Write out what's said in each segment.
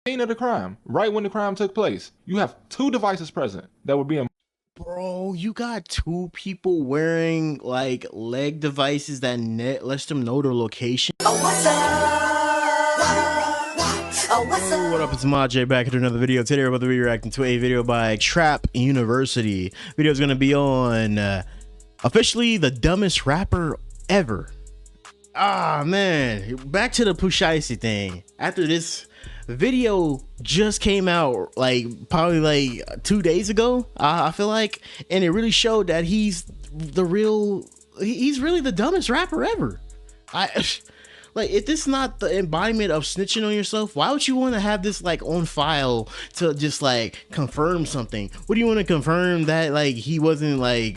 scene of the crime, right when the crime took place. You have two devices present that were being. Bro, you got two people wearing like leg devices that lets them know their location. Oh, what's up? Oh, what's up? What up? It's Maj back at another video. Today we're about to be reacting to a video by Trap University. Video is gonna be on officially the dumbest rapper ever. Ah man, back to the Pooh Shiesty thing. After this video just came out like probably like 2 days ago, I feel like, and it really showed that he's really the dumbest rapper ever. Like, if this is not the embodiment of snitching on yourself, why would you want to have this like on file to just like confirm something? What do you want to confirm? That like he wasn't like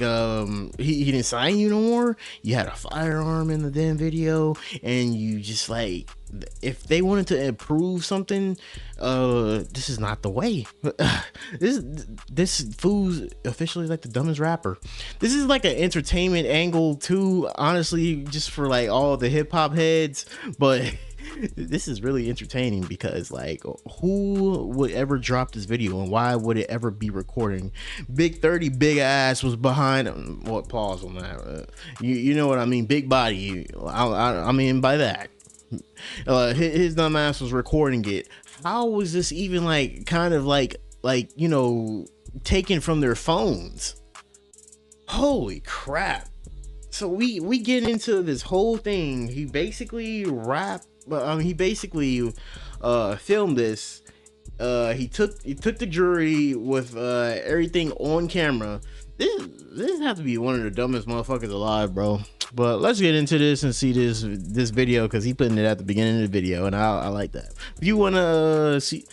he didn't sign you no more? You had a firearm in the damn video, and you just like, if they wanted to improve something, this is not the way. This fool's officially like the dumbest rapper. This is like an entertainment angle too, honestly, just for like all the hip-hop heads, but this is really entertaining because like, who would ever drop this video and why would it ever be recording? Big 30 big ass was behind. What, pause on that. You know what I mean? Big body. I mean by that. His dumb ass was recording it. How was this even like kind of like you know, taken from their phones? Holy crap. So we get into this whole thing. He basically he basically filmed this. He took the jury with everything on camera. This has to be one of the dumbest motherfuckers alive, bro. But let's get into this and see this video, because he putting it at the beginning of the video, and I like that. If you wanna see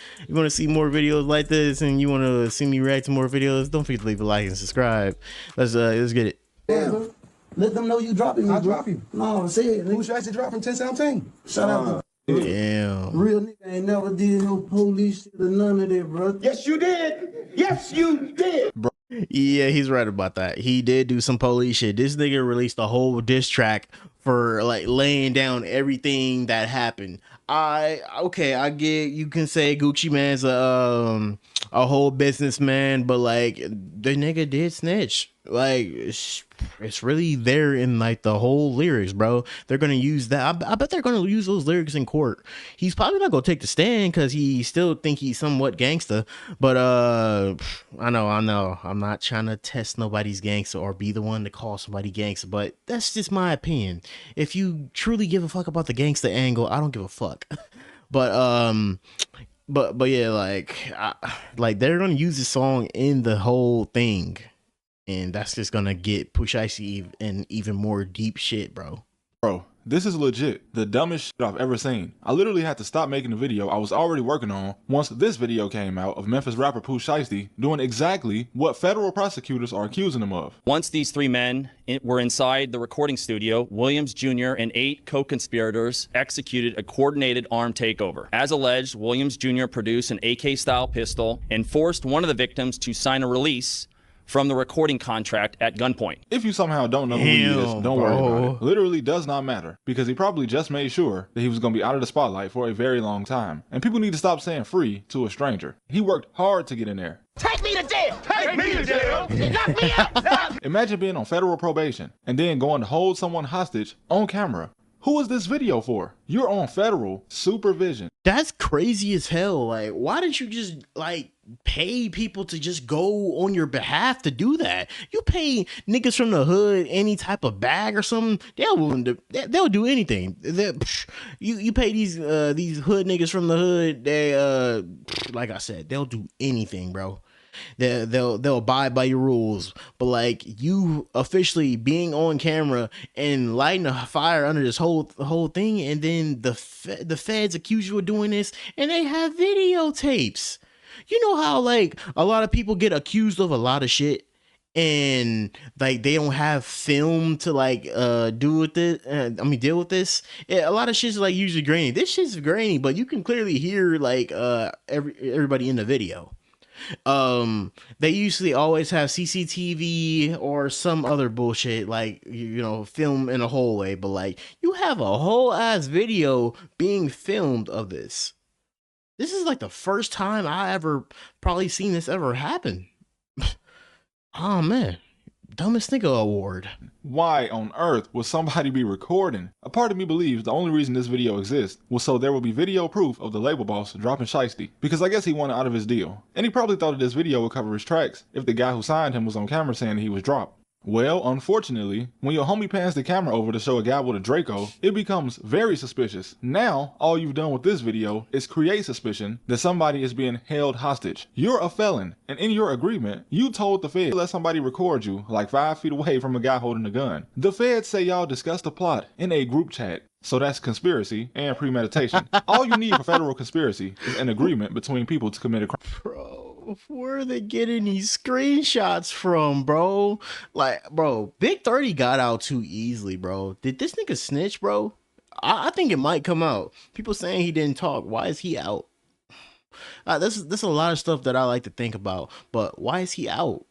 more videos like this, and you wanna see me react to more videos, don't forget to leave a like and subscribe. Let's get it. Damn. Let them know you dropping me. I'll drop you. No, say it. Who should actually drop from 1017? Shout out to Damn. real nigga ain't never did no police shit or none of that, bro. Yes, you did. Yes, you did. Bro. Yeah, he's right about that. He did do some police shit. This nigga released a whole diss track for like laying down everything that happened. Okay, I get, you can say Gucci Man's a whole businessman, but like, the nigga did snitch. Like, it's really there in like the whole lyrics, bro. They're gonna use that. I bet they're gonna use those lyrics in court. He's probably not gonna take the stand because he still think he's somewhat gangster. But I know. I'm not trying to test nobody's gangster or be the one to call somebody gangster, but that's just my opinion. If you truly give a fuck about the gangster angle, I don't give a fuck. But yeah, like they're gonna use this song in the whole thing. And that's just gonna get Pooh Shiesty in even more deep shit, bro. Bro, this is legit the dumbest shit I've ever seen. I literally had to stop making the video I was already working on once this video came out of Memphis rapper Pooh Shiesty doing exactly what federal prosecutors are accusing him of. Once these three men were inside the recording studio, Williams Jr. and 8 co-conspirators executed a coordinated armed takeover. As alleged, Williams Jr. produced an AK-style pistol and forced one of the victims to sign a release from the recording contract at gunpoint. If you somehow don't know who he is, don't worry about it. Literally does not matter, because he probably just made sure that he was going to be out of the spotlight for a very long time. And people need to stop saying free to a stranger. He worked hard to get in there. Take me to jail. Take me to jail. Lock me up. Imagine being on federal probation and then going to hold someone hostage on camera. Who is this video for? You're on federal supervision. That's crazy as hell. Like, why didn't you just like pay people to just go on your behalf to do that? You pay niggas from the hood any type of bag or something, they'll do anything. You pay these hood niggas from the hood, they like I said, they'll do anything, bro. They'll abide by your rules. But like, you officially being on camera and lighting a fire under this whole thing, and then the feds accuse you of doing this, and they have videotapes. You know how like a lot of people get accused of a lot of shit, and like they don't have film to like deal with this. Yeah, a lot of shit's like usually grainy. This shit's grainy, but you can clearly hear like everybody in the video. They usually always have CCTV or some other bullshit, like, you know, film in a hallway, but like, you have a whole ass video being filmed of this. This is like the first time I ever probably seen this ever happen. Oh man, dumbest nigga award. Why on earth would somebody be recording? A part of me believes the only reason this video exists was so there will be video proof of the label boss dropping Shiesty, because I guess he wanted out of his deal. And he probably thought that this video would cover his tracks if the guy who signed him was on camera saying that he was dropped. Well, unfortunately, when your homie pans the camera over to show a guy with a Draco, it becomes very suspicious. Now, all you've done with this video is create suspicion that somebody is being held hostage. You're a felon, and in your agreement, you told the feds to let somebody record you like 5 feet away from a guy holding a gun. The feds say y'all discussed the plot in a group chat. So that's conspiracy and premeditation. All you need for federal conspiracy is an agreement between people to commit a crime. Bro, where are they getting these screenshots from, bro? Like, bro, Big 30 got out too easily, bro. Did this nigga snitch, bro? I think it might come out. People saying he didn't talk. Why is he out? This is a lot of stuff that I like to think about, but why is he out?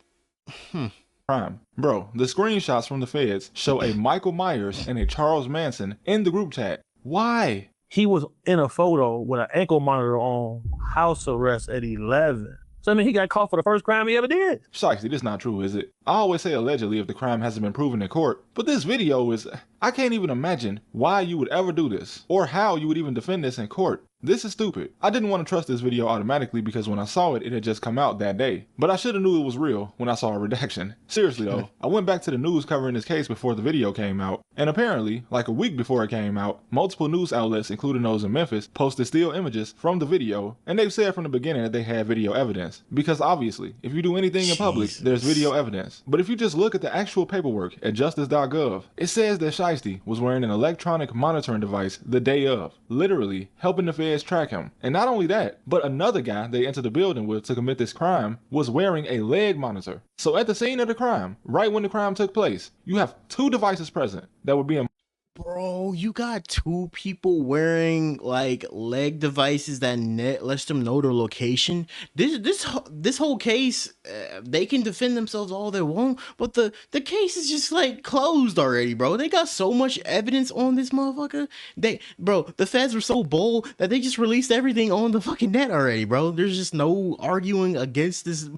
Crime. Bro, the screenshots from the feds show a Michael Myers and a Charles Manson in the group chat. Why? He was in a photo with an ankle monitor on, house arrest at 11. So, I mean, he got caught for the first crime he ever did. Shiesty, this not true, is it? I always say allegedly if the crime hasn't been proven in court, but this video is... I can't even imagine why you would ever do this, or how you would even defend this in court. This is stupid. I didn't want to trust this video automatically because when I saw it, it had just come out that day. But I should have knew it was real when I saw a redaction. Seriously though, I went back to the news covering this case before the video came out, and apparently, like a week before it came out, multiple news outlets, including those in Memphis, posted still images from the video, and they've said from the beginning that they had video evidence. Because obviously, if you do anything in public, there's video evidence. But if you just look at the actual paperwork at justice.gov, it says that Shiesty was wearing an electronic monitoring device the day of, literally helping the feds track him. And not only that, but another guy they entered the building with to commit this crime was wearing a leg monitor. So at the scene of the crime, right when the crime took place, you have 2 devices present that were being... Bro, you got 2 people wearing like leg devices that lets them know their location. This whole case, they can defend themselves all they want, but the case is just like closed already, bro. They got so much evidence on this motherfucker. The feds were so bold that they just released everything on the fucking net already, bro. There's just no arguing against this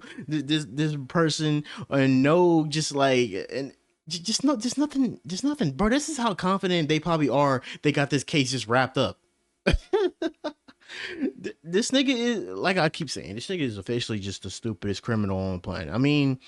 person, and no just like and. Just nothing, bro. This is how confident they probably are. They got this case just wrapped up. This nigga is, like I keep saying, this nigga is officially just the stupidest criminal on the planet. I mean,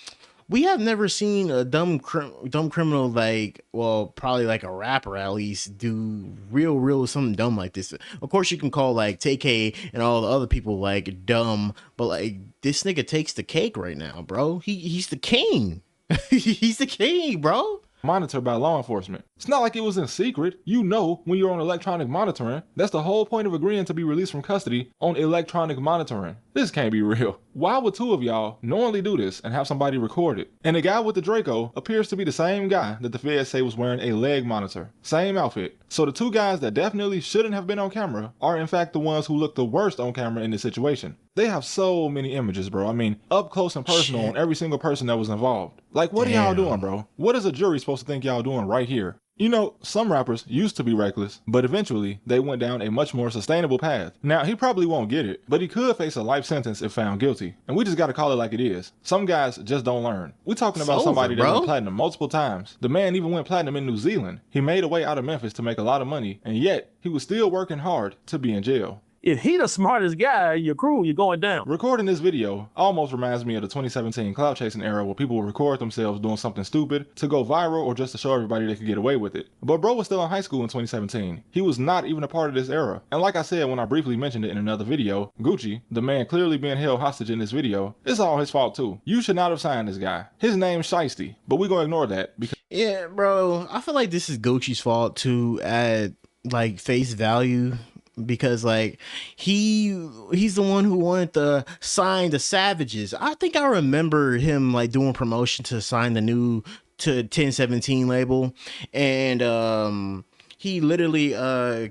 we have never seen a dumb criminal like, well, probably like a rapper at least, do real something dumb like this. Of course, you can call like TK and all the other people like dumb, but like this nigga takes the cake right now, bro. He's the king. He's the king, bro. Monitored by law enforcement. It's not like it was in secret. You know when you're on electronic monitoring. That's the whole point of agreeing to be released from custody on electronic monitoring. This can't be real. Why would 2 of y'all knowingly do this and have somebody record it? And the guy with the Draco appears to be the same guy that the feds say was wearing a leg monitor. Same outfit. So the 2 guys that definitely shouldn't have been on camera are in fact the ones who look the worst on camera in this situation. They have so many images, bro. I mean, up close and personal on every single person that was involved. Like, what are y'all doing, bro? What is a jury supposed to think y'all doing right here? You know, some rappers used to be reckless, but eventually they went down a much more sustainable path. Now, he probably won't get it, but he could face a life sentence if found guilty. And we just gotta call it like it is. Some guys just don't learn. We're talking about somebody that went platinum multiple times. The man even went platinum in New Zealand. He made a way out of Memphis to make a lot of money, and yet he was still working hard to be in jail. If he the smartest guy in your crew, you're going down. Recording this video almost reminds me of the 2017 clout chasing era where people would record themselves doing something stupid to go viral or just to show everybody they could get away with it. But bro was still in high school in 2017. He was not even a part of this era. And like I said when I briefly mentioned it in another video, Gucci, the man clearly being held hostage in this video, it's all his fault too. You should not have signed this guy. His name's Shiesty, but we're gonna ignore that because... Yeah, bro, I feel like this is Gucci's fault too at like face value. Because like he's the one who wanted to sign the Savages. I think I remember him like doing promotion to sign the new to 1017 label, and he literally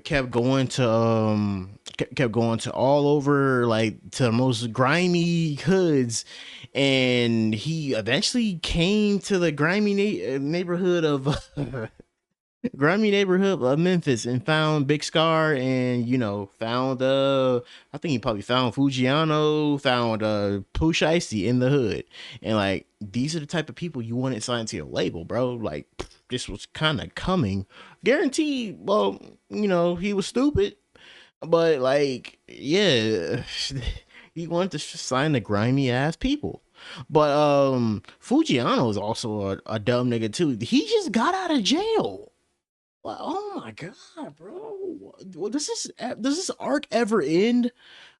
kept going to all over, like to the most grimy hoods, and he eventually came to the grimy neighborhood of grimy neighborhood of Memphis and found Big Scar and found I think he probably found Fujiano, found Pooh Shiesty in the hood. And like these are the type of people you want signed to your label, bro. Like this was kind of coming. Guaranteed, well, he was stupid. But like, yeah, he wanted to sign the grimy ass people. But Fujiano is also a dumb nigga too. He just got out of jail. Like, oh my god, bro. Well, does this arc ever end?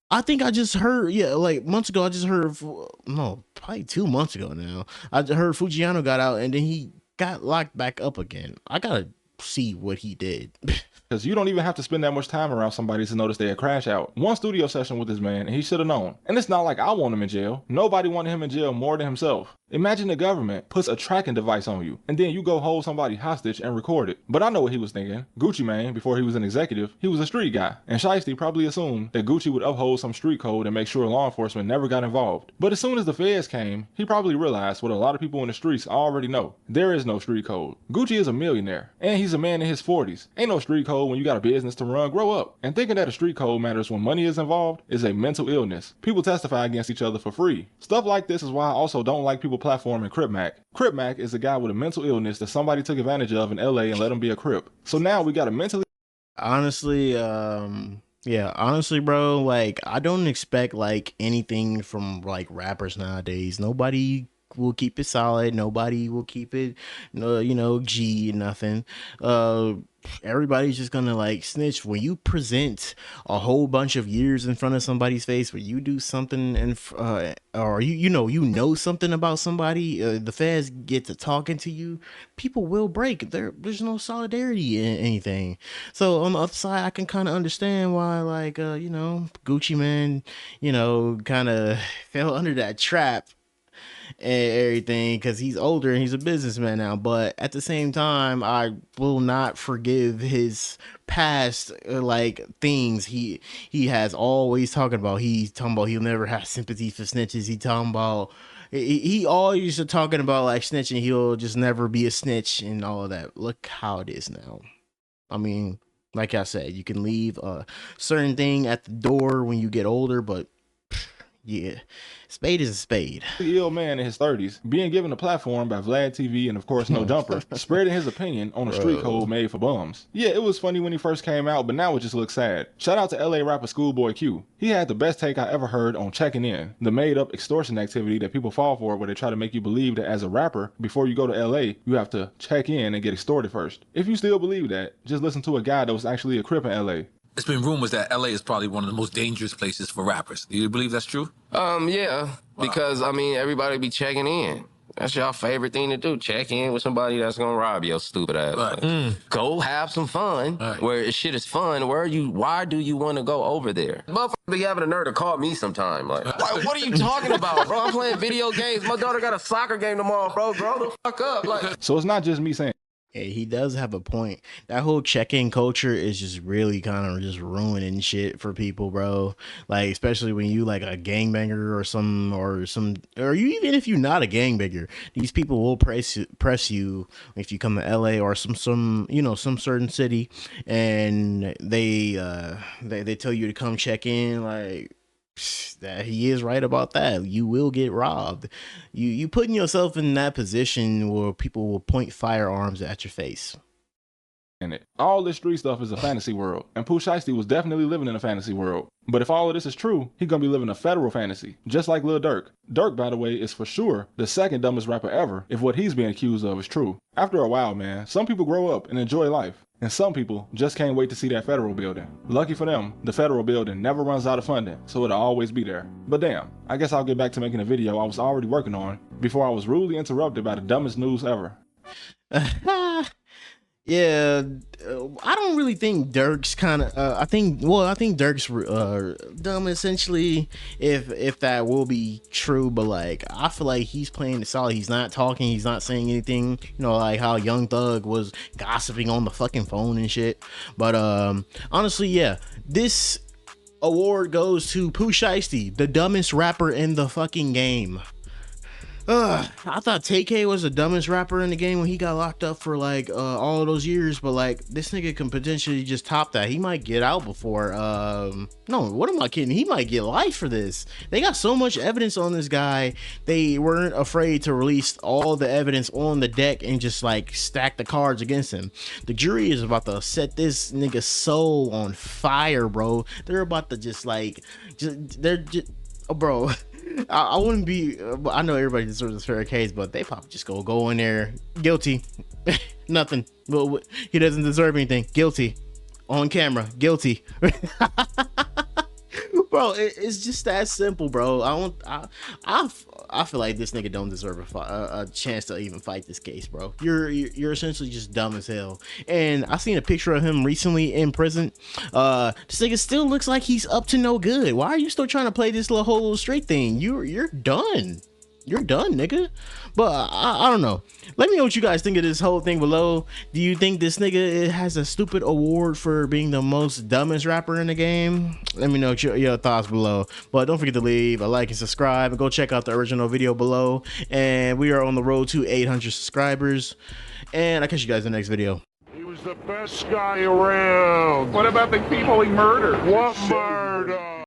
I think I just heard, yeah, like months ago. I just heard, no, probably 2 months ago now. I heard Fujiano got out and then he got locked back up again. I gotta see what he did. Because you don't even have to spend that much time around somebody to notice they'll crash out. One studio session with this man, and he should have known. And it's not like I want him in jail. Nobody wanted him in jail more than himself. Imagine the government puts a tracking device on you, and then you go hold somebody hostage and record it. But I know what he was thinking. Gucci Mane, before he was an executive, he was a street guy. And Shiesty probably assumed that Gucci would uphold some street code and make sure law enforcement never got involved. But as soon as the feds came, he probably realized what a lot of people in the streets already know. There is no street code. Gucci is a millionaire, and he's a man in his 40s. Ain't no street code when you got a business to run. Grow up. And thinking that a street code matters when money is involved is a mental illness. People testify against each other for free. Stuff like this is why I also don't like people platforming Crip Mac. Crip Mac is a guy with a mental illness that somebody took advantage of in LA and let him be a Crip. So now we got a mentally Honestly, yeah, honestly, bro, like I don't expect like anything from like rappers nowadays. Nobody will keep it solid. Nobody will keep it, G nothing. Everybody's just gonna like snitch when you present a whole bunch of years in front of somebody's face where you do something and or you know something about somebody. The feds get to talking to you, people will break. There's no solidarity in anything. So on the other side, I can kind of understand why like Gucci Mane kind of fell under that trap and everything because he's older and he's a businessman now. But at the same time, I will not forgive his past like things he has always talking about. He's talking about he'll never have sympathy for snitches. He always used to talking about like snitching. He'll just never be a snitch and all of that. Look how it is now. I mean, like I said, you can leave a certain thing at the door when you get older, but yeah, spade is a spade. ill man in his 30s, being given a platform by Vlad TV and of course No Jumper, spreading his opinion on a street code made for bums. Yeah, it was funny when he first came out, but now it just looks sad. Shout out to LA rapper Schoolboy Q. He had the best take I ever heard on checking in, the made up extortion activity that people fall for where they try to make you believe that as a rapper, before you go to LA, you have to check in and get extorted first. If you still believe that, just listen to a guy that was actually a Crip in LA. It's been rumors that LA is probably one of the most dangerous places for rappers. Do you believe that's true? Yeah, because I mean, everybody be checking in. That's y'all favorite thing to do. Check in with somebody that's gonna rob your stupid ass. Right. Go have some fun. Right. Where shit is fun. Why do you want to go over there? Motherfucker be having a nerve to call me sometime. Like, what are you talking about, bro? I'm playing video games. My daughter got a soccer game tomorrow, bro. Grow the fuck up. Like, So it's not just me saying. Yeah, he does have a point. That whole check-in culture is just really kind of just ruining shit for people, bro. Like, especially when you like a gangbanger or you even if you're not a gangbanger, these people will press you if you come to LA or some certain city, and they tell you to come check in. Like, that he is right about that. You will get robbed. You putting yourself in that position where people will point firearms at your face. In it. All this street stuff is a fantasy world, and Pooh Shiesty was definitely living in a fantasy world. But if all of this is true, he gonna be living a federal fantasy, just like Lil Durk. Durk, by the way, is for sure the second dumbest rapper ever if what he's being accused of is true. After a while, man, some people grow up and enjoy life, and some people just can't wait to see that federal building. Lucky for them, the federal building never runs out of funding, so it'll always be there. But damn, I guess I'll get back to making a video I was already working on before I was rudely interrupted by the dumbest news ever. Yeah, I don't really think Dirk's kind of. I think Dirk's dumb essentially. If that will be true, but like I feel like he's playing it solid. He's not talking. He's not saying anything. Like how Young Thug was gossiping on the fucking phone and shit. But honestly, yeah, this award goes to Pooh Shiesty, the dumbest rapper in the fucking game. I thought TK was the dumbest rapper in the game when he got locked up for like all of those years, but like this nigga can potentially just top that. He might get out before no, what am I kidding? He might get life for this. They got so much evidence on this guy. They weren't afraid to release all the evidence on the deck and just like stack the cards against him. The jury is about to set this nigga's soul on fire, bro. They're about to just like oh, bro. I wouldn't be. I know everybody deserves a fair case, but they probably just go in there guilty, nothing. Well, he doesn't deserve anything. Guilty, on camera. Guilty. Bro, it's just that simple, bro. I feel like this nigga don't deserve a chance to even fight this case, bro. You're essentially just dumb as hell. And I seen a picture of him recently in prison. This nigga still looks like he's up to no good. Why are you still trying to play this whole little straight thing? You're done. You're done, nigga. But I don't know. Let me know what you guys think of this whole thing below. Do you think this nigga has a stupid award for being the most dumbest rapper in the game? Let me know your thoughts below. But don't forget to leave a like and subscribe, and go check out the original video below. And we are on the road to 800 subscribers. And I'll catch you guys in the next video. He was the best guy around. What about the people he murdered? What murder?